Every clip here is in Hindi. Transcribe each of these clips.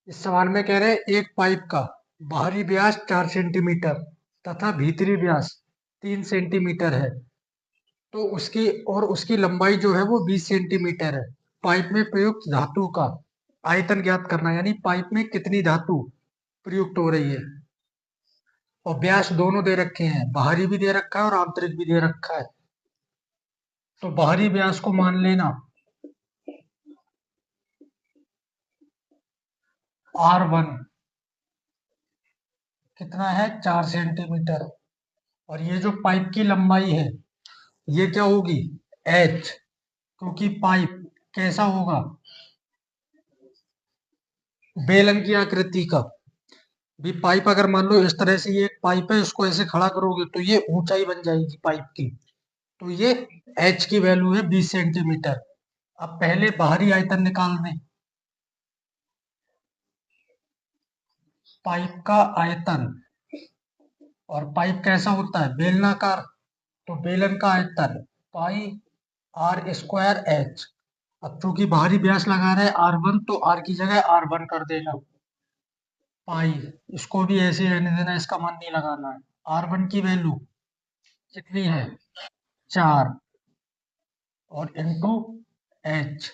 इस सवाल में कह रहे हैं एक पाइप का बाहरी व्यास 4 सेंटीमीटर तथा भीतरी व्यास 3 सेंटीमीटर है। तो उसकी लंबाई जो है वो 20 सेंटीमीटर है। पाइप में प्रयुक्त धातु का आयतन ज्ञात करना, यानी पाइप में कितनी धातु प्रयुक्त हो रही है। और व्यास दोनों दे रखे हैं, बाहरी भी दे रखा है और आंतरिक भी दे रखा है। तो बाहरी व्यास को मान लेना R1 कितना है 4 सेंटीमीटर। और ये जो पाइप की लंबाई है ये क्या होगी H, क्योंकि पाइप कैसा होगा, बेलन की आकृति का। भी पाइप अगर मान लो इस तरह से ये एक पाइप है, इसको ऐसे खड़ा करोगे तो ये ऊंचाई बन जाएगी पाइप की। तो ये H की वैल्यू है 20 सेंटीमीटर। अब पहले बाहरी आयतन निकाल दें। पाइप का आयतन, और पाइप कैसा होता है बेलनाकार, तो बेलन का आयतन पाई आर स्क्वायर एच। अब चूंकि बाहरी व्यास लगा रहे हैं R1, तो R की जगह R1 कर देना पाई। इसको भी ऐसे ही रहने देना, इसका मान नहीं लगाना है। R1 की वैल्यू कितनी है 4, और इंटू एच,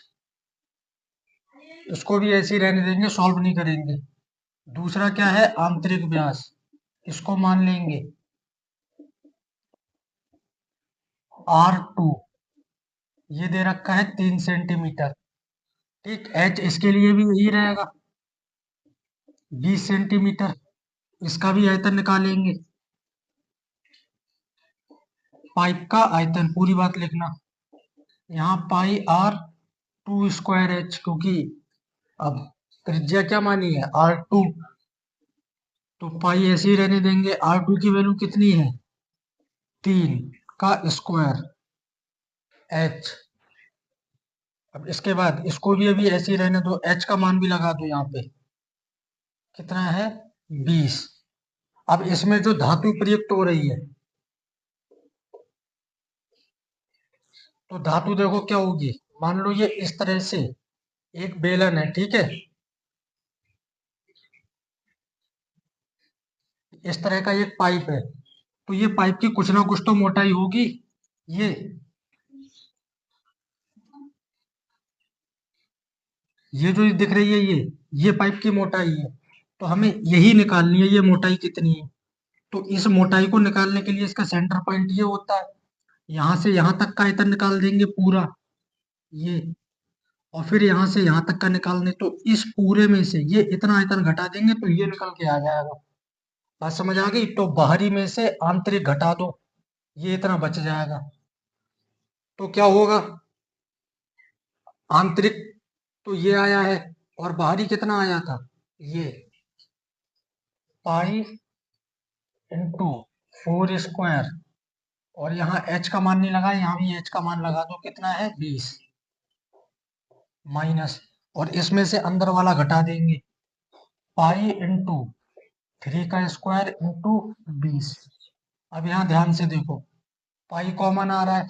इसको भी ऐसे ही रहने देंगे, सॉल्व नहीं करेंगे। दूसरा क्या है आंतरिक व्यास, इसको मान लेंगे R2, ये दे रखा है 3 सेंटीमीटर। ठीक, एच इसके लिए भी यही रहेगा 20 सेंटीमीटर। इसका भी आयतन निकालेंगे। पाइप का आयतन पूरी बात लिखना, यहाँ पाई R2 स्क्वायर एच, क्योंकि अब त्रिज्या क्या मानी है R2, तो पाई ऐसे ही रहने देंगे। R2 की वैल्यू कितनी है 3 का स्क्वायर एच। अब इसके बाद इसको भी अभी ऐसे ही रहने दो, एच का मान भी लगा दो यहाँ पे, कितना है 20। अब इसमें जो धातु प्रयुक्त हो रही है, तो धातु देखो क्या होगी। मान लो ये इस तरह से एक बेलन है, ठीक है, इस तरह का एक पाइप है, तो ये पाइप की कुछ ना कुछ तो मोटाई होगी। ये ये जो दिख रही है ये पाइप की मोटाई है। तो हमें यही निकालनी है, ये मोटाई कितनी है। तो इस मोटाई को निकालने के लिए इसका सेंटर पॉइंट ये होता है, यहाँ से यहाँ तक का आयतन निकाल देंगे पूरा ये, और फिर यहाँ से यहाँ तक का निकाल दें, तो इस पूरे में से ये इतना आयतन घटा देंगे तो ये निकल के आ जाएगा। बात समझ आ गई। तो बाहरी में से आंतरिक घटा दो, ये इतना बच जाएगा। तो क्या होगा, आंतरिक तो ये आया है, और बाहरी कितना आया था ये पाई इंटू 4 स्क्वायर। और यहाँ एच का मान नहीं लगा, यहाँ भी एच का मान लगा दो, कितना है 20 माइनस, और इसमें से अंदर वाला घटा देंगे पाई इंटू 3 का स्क्वायर इंटू 20। अब यहाँ ध्यान से देखो, पाई कॉमन आ रहा है,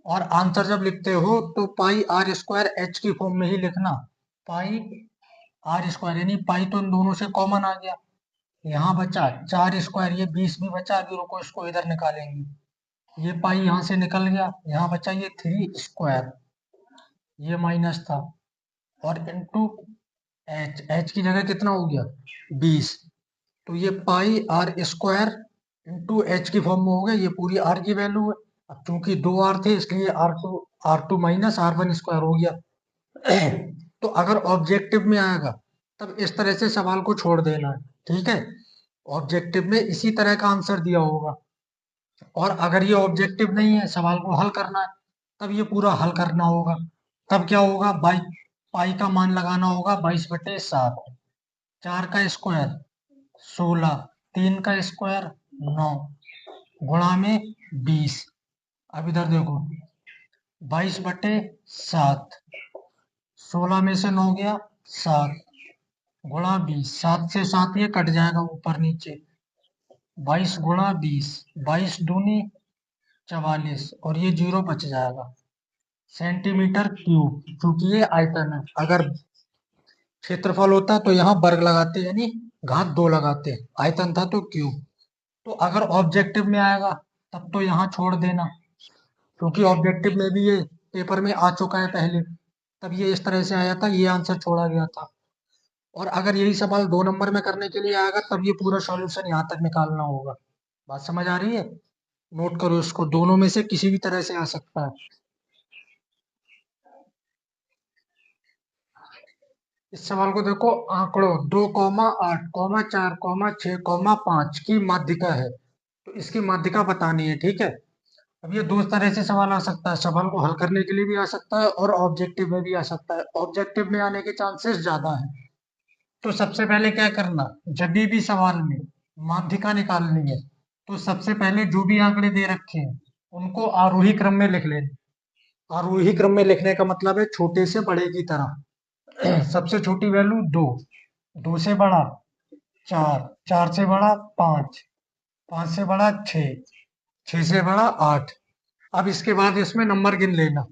और आंसर जब लिखते हो तो पाई आर स्क्वायर एच की फॉर्म में ही लिखना। पाई आर स्क्वायर, यानी पाई तो इन दोनों से कॉमन आ गया, यहाँ बचा 4 स्क्वायर, ये 20 भी बचा। अभी रुको, इसको इधर निकालेंगे। ये पाई यहाँ से निकल गया, यहाँ बचा ये 3 स्क्वायर, ये माइनस था, और इंटू एच, एच की जगह कितना हो गया 20। तो ये पाई आर स्क्वायर इंटू एच की फॉर्म में हो गया, ये पूरी आर की वैल्यू है। अब चूंकि 2 आर थे, इसलिए are to minus R1 square हो गया। तो अगर ऑब्जेक्टिव में आएगा तब इस तरह से सवाल को छोड़ देना है, ठीक है। ऑब्जेक्टिव में इसी तरह का आंसर दिया होगा। और अगर ये ऑब्जेक्टिव नहीं है, सवाल को हल करना है, तब ये पूरा हल करना होगा। तब क्या होगा, बाई पाई का मान लगाना होगा 22/7, 4 का स्क्वायर 16, 3 का स्क्वायर 9, गुणा में 20। अब इधर देखो 22/7, 16 में से 9 गया 7, गुणा 20, 7 से 7 ये कट जाएगा ऊपर नीचे, 22 गुणा 20, 22 दूनी 44, और ये जीरो बच जाएगा सेंटीमीटर क्यूब, क्योंकि ये आयतन है। अगर क्षेत्रफल होता तो यहाँ वर्ग लगाते यानी घात 2 लगाते, आयतन था तो क्यूब। तो अगर ऑब्जेक्टिव में आएगा तब तो यहाँ छोड़ देना, क्योंकि ऑब्जेक्टिव में भी ये पेपर में आ चुका है पहले, तब ये इस तरह से आया था, ये आंसर छोड़ा गया था। और अगर यही सवाल 2 नंबर में करने के लिए आएगा तब ये पूरा सॉल्यूशन यहाँ तक निकालना होगा। बात समझ आ रही है? नोट करो इसको, दोनों में से किसी भी तरह से आ सकता है। इस सवाल को देखो, आंकड़ों 2,8,4,6,5 की माध्यिका है, तो इसकी माध्यिका बतानी है, ठीक है। अब ये दो तरह से सवाल आ सकता है, सवाल को हल करने के लिए भी आ सकता है और ऑब्जेक्टिव में भी आ सकता है। ऑब्जेक्टिव में आने के चांसेस ज्यादा है। तो सबसे पहले क्या करना, जब भी सवाल में माध्यिका निकालनी है तो सबसे पहले जो भी आंकड़े दे रखे हैं उनको आरोही क्रम में लिख लेना। आरोही क्रम में लिखने का मतलब है छोटे से बड़े की तरह। सबसे छोटी वैल्यू 2, 2 से बड़ा 4, 4 से बड़ा 5, 5 से बड़ा 6, 6 से बड़ा 8। अब इसके बाद इसमें नंबर गिन लेना,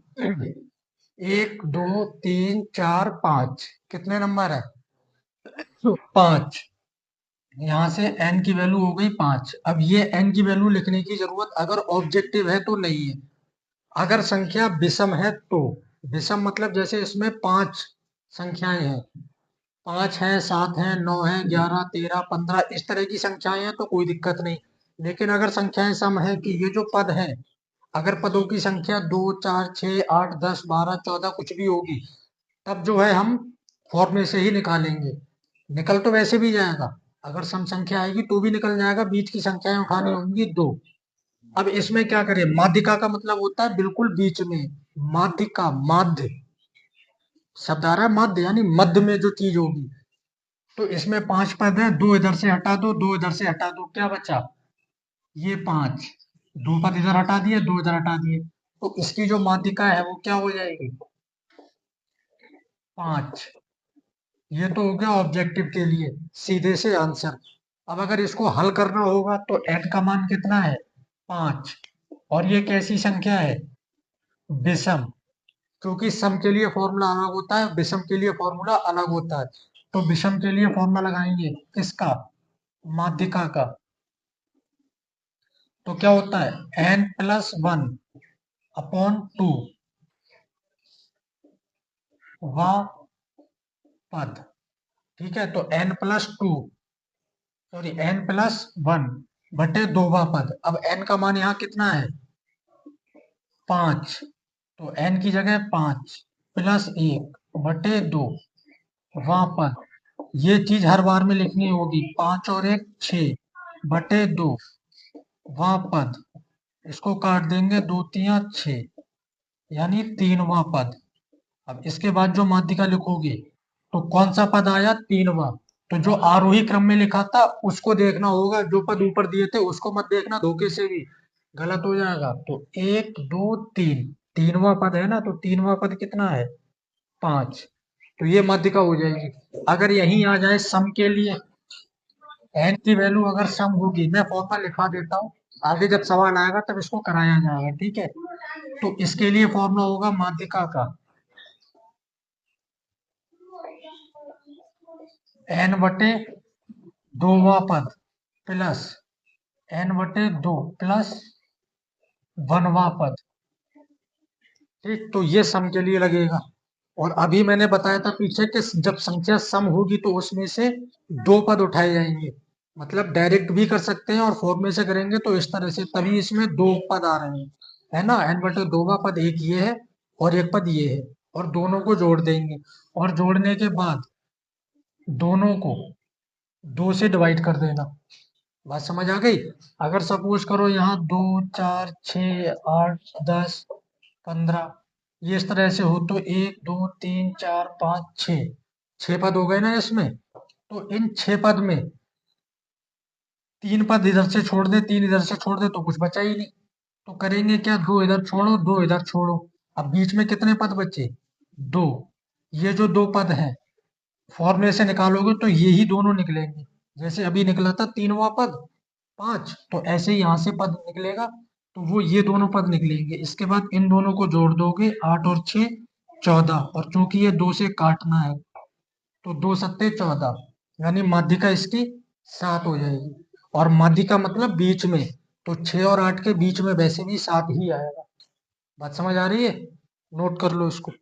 1, 2, 3, 4, 5, कितने नंबर है? 5। यहाँ से n की वैल्यू हो गई 5। अब ये n की वैल्यू लिखने की जरूरत अगर ऑब्जेक्टिव है तो नहीं है। अगर संख्या विषम है तो, विषम मतलब जैसे इसमें 5 संख्याएं हैं, 5 है, 7 है, 9 है, 11, 13, 15, इस तरह की संख्याएं हैं तो कोई दिक्कत नहीं। लेकिन अगर संख्याएं सम है कि ये जो पद है, अगर पदों की संख्या 2, 4, 6, 8, 10, 12, 14 कुछ भी होगी, तब जो है हम फॉर्मूले से ही निकालेंगे। निकल तो वैसे भी जाएगा, अगर सम संख्या आएगी तो भी निकल जाएगा, बीच की संख्याएं उठानी होंगी 2। अब इसमें क्या करें, माध्यिका का मतलब होता है बिल्कुल बीच में। माध्यिका, माध्य शब्द आ रहा है, माध्य यानी मध्य में जो चीज होगी। तो इसमें 5 पद है, 2 इधर से हटा दो, 2 इधर से हटा दो, क्या बचा? ये 5। 2 पद इधर हटा दिए, 2 इधर हटा दिए, तो इसकी जो माध्यिका है वो क्या हो जाएगी? 5। ये तो हो गया ऑब्जेक्टिव के लिए सीधे से आंसर। अब अगर इसको हल करना होगा तो n का मान कितना है? 5। और ये कैसी संख्या है? विषम। क्योंकि सम के लिए फॉर्मूला अलग होता है, विषम के लिए फॉर्मूला अलग होता है। तो विषम के लिए फॉर्मूला लगाएंगे किसका? माध्यिका का। तो क्या होता है, n+1/2 वा पद, ठीक है। तो n+2, सॉरी n+1 बटे 2वां पद। अब n का मान यहाँ कितना है? 5। तो n की जगह 5 प्लस 1 बटे 2 वां पद। ये चीज हर बार में लिखनी होगी, 5 और 1 6 बटे 2 वां पद। इसको काट देंगे, 2 तिया 6 यानी 3वां पद। अब इसके बाद जो माध्यिका लिखोगे तो कौन सा पद आया? 3वां। तो जो आरोही क्रम में लिखा था उसको देखना होगा, जो पद ऊपर दिए थे उसको मत देखना धोखे से भी, गलत हो जाएगा। तो 1, 2, 3, 3वां पद है ना, तो 3वां पद कितना है? 5। तो ये माध्यिका हो जाएगी। अगर यही आ जाए सम के लिए, n की वैल्यू अगर सम होगी, मैं फॉर्मूला लिखा देता हूँ, आगे जब सवाल आएगा तब इसको कराया जाएगा, ठीक है। तो इसके लिए फॉर्मूला होगा माध्यिका का n/2वां पद प्लस n/2 प्लस 1वां पद, ठीक। तो ये सम के लिए लगेगा। और अभी मैंने बताया था पीछे कि जब संख्या सम होगी तो उसमें से 2 पद उठाए जाएंगे। मतलब डायरेक्ट भी कर सकते हैं और फॉर्मूले से करेंगे तो इस तरह से, तभी इसमें 2 पद आ रहे हैं, है ना। n/2वां पद एक ये है और एक पद ये है, और दोनों को जोड़ देंगे। और जोड़ने के बाद दोनों को 2 से डिवाइड कर देना। बात समझ आ गई? अगर सपोज करो यहाँ 2, 4, 6, 8, 10, 15 ये इस तरह से हो, तो 1, 2, 3, 4, 5, 6, 6 पद हो गए ना इसमें। तो इन 6 पद में 3 पद इधर से छोड़ दे, 3 इधर से छोड़ दे, तो कुछ बचा ही नहीं। तो करेंगे क्या, 2 इधर छोड़ो, 2 इधर छोड़ो। अब बीच में कितने पद बचे? 2। ये जो 2 पद हैं फॉर्मूले से निकालोगे तो ये ही दोनों निकलेंगे। जैसे अभी निकला था 3वां पद 5, तो ऐसे ही यहाँ से पद निकलेगा, तो वो ये दोनों पद निकलेंगे। इसके बाद इन दोनों को जोड़ दोगे, 8 और 6 14, और चूंकि ये 2 से काटना है तो 2 सत्ते 14, यानी माध्यिका इसकी 7 हो जाएगी। और माध्यिका मतलब बीच में, तो 6 और 8 के बीच में वैसे भी 7 ही आएगा। बात समझ आ रही है? नोट कर लो इसको।